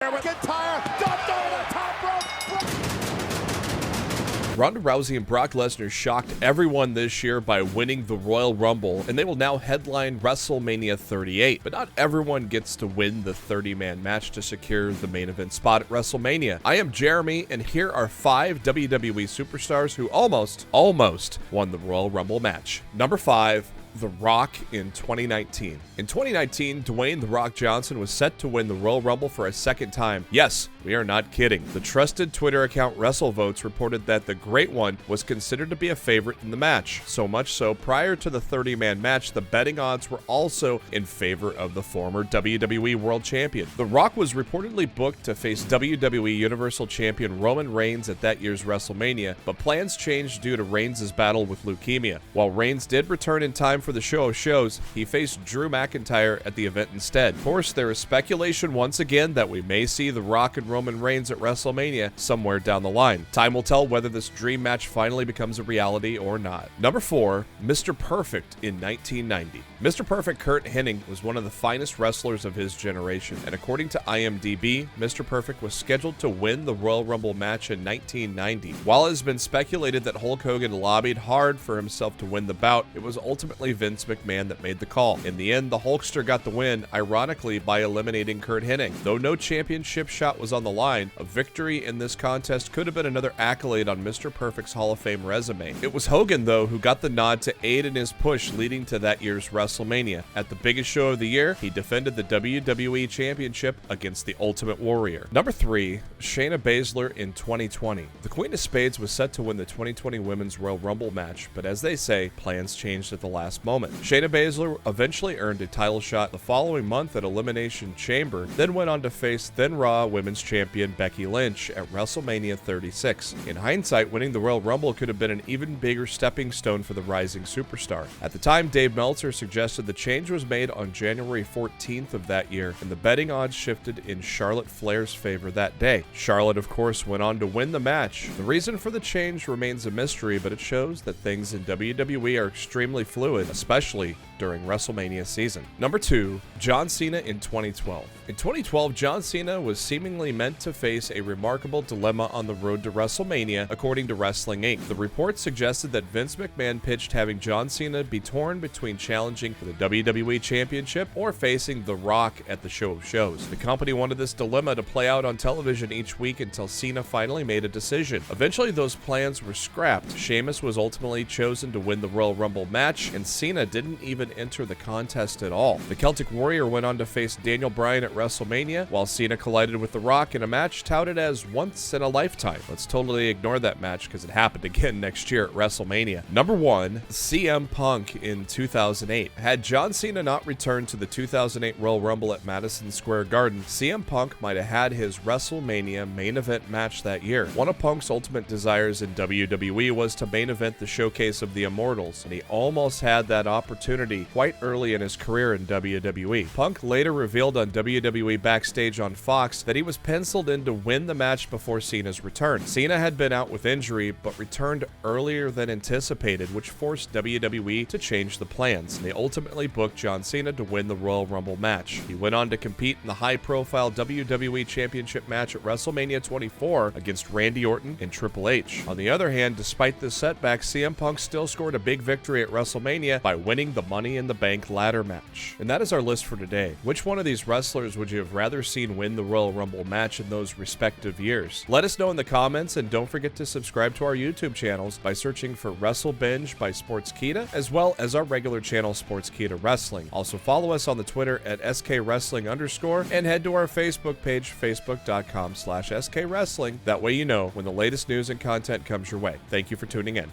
Ronda Rousey and Brock Lesnar shocked everyone this year by winning the Royal Rumble, and they will now headline WrestleMania 38. But not everyone gets to win the 30-man match to secure the main event spot at WrestleMania. I am Jeremy, and here are 5 WWE superstars who almost won the Royal Rumble match. Number 5. The Rock in 2019. In 2019, Dwayne "The Rock" Johnson was set to win the Royal Rumble for a second time. Yes, we are not kidding. The trusted Twitter account WrestleVotes reported that the Great One was considered to be a favorite in the match. So much so, prior to the 30-man match, the betting odds were also in favor of the former WWE World Champion. The Rock was reportedly booked to face WWE Universal Champion Roman Reigns at that year's WrestleMania, but plans changed due to Reigns' battle with leukemia. While Reigns did return in time for the show of shows, he faced Drew McIntyre at the event instead. Of course, there is speculation once again that we may see The Rock and Roman Reigns at WrestleMania somewhere down the line. Time will tell whether this dream match finally becomes a reality or not. Number 4, Mr. Perfect in 1990. Mr. Perfect Curt Hennig was one of the finest wrestlers of his generation, and according to IMDb, Mr. Perfect was scheduled to win the Royal Rumble match in 1990. While it has been speculated that Hulk Hogan lobbied hard for himself to win the bout, it was ultimately Vince McMahon that made the call. In the end, the Hulkster got the win, ironically by eliminating Curt Hennig. Though no championship shot was on the line, a victory in this contest could have been another accolade on Mr. Perfect's Hall of Fame resume. It was Hogan, though, who got the nod to aid in his push leading to that year's WrestleMania. At the biggest show of the year, he defended the WWE Championship against the Ultimate Warrior. Number 3, Shayna Baszler in 2020. The Queen of Spades was set to win the 2020 Women's Royal Rumble match, but as they say, plans changed at the last moment. Shayna Baszler eventually earned a title shot the following month at Elimination Chamber, then went on to face then Raw Women's Champion Becky Lynch at WrestleMania 36. In hindsight, winning the Royal Rumble could have been an even bigger stepping stone for the rising superstar. At the time, Dave Meltzer suggested the change was made on January 14th of that year, and the betting odds shifted in Charlotte Flair's favor that day. Charlotte, of course, went on to win the match. The reason for the change remains a mystery, but it shows that things in WWE are extremely fluid, especially during WrestleMania season. Number 2, John Cena in 2012. In 2012, John Cena was seemingly meant to face a remarkable dilemma on the road to WrestleMania, according to Wrestling Inc. The report suggested that Vince McMahon pitched having John Cena be torn between challenging for the WWE Championship or facing The Rock at the show of shows. The company wanted this dilemma to play out on television each week until Cena finally made a decision. Eventually, those plans were scrapped. Sheamus was ultimately chosen to win the Royal Rumble match, and Cena didn't even enter the contest at all. The Celtic Warrior went on to face Daniel Bryan at WrestleMania, while Cena collided with The Rock in a match touted as once in a lifetime. Let's totally ignore that match because it happened again next year at WrestleMania. Number 1, CM Punk in 2008. Had John Cena not returned to the 2008 Royal Rumble at Madison Square Garden, CM Punk might have had his WrestleMania main event match that year. One of Punk's ultimate desires in WWE was to main event the Showcase of the Immortals, and he almost had that opportunity quite early in his career in WWE. Punk later revealed on WWE Backstage on Fox that he was penciled in to win the match before Cena's return. Cena had been out with injury, but returned earlier than anticipated, which forced WWE to change the plans. They ultimately booked John Cena to win the Royal Rumble match. He went on to compete in the high-profile WWE Championship match at WrestleMania 24 against Randy Orton and Triple H. On the other hand, despite this setback, CM Punk still scored a big victory at WrestleMania by winning the Money in the Bank ladder match. And that is our list for today. Which one of these wrestlers would you have rather seen win the Royal Rumble match in those respective years? Let us know in the comments, and don't forget to subscribe to our YouTube channels by searching for Wrestle Binge by Sportskeeda, as well as our regular channel Sportskeeda Wrestling. Also follow us on the Twitter at SKWrestling_, and head to our Facebook page, facebook.com/SKWrestling. That way you know when the latest news and content comes your way. Thank you for tuning in.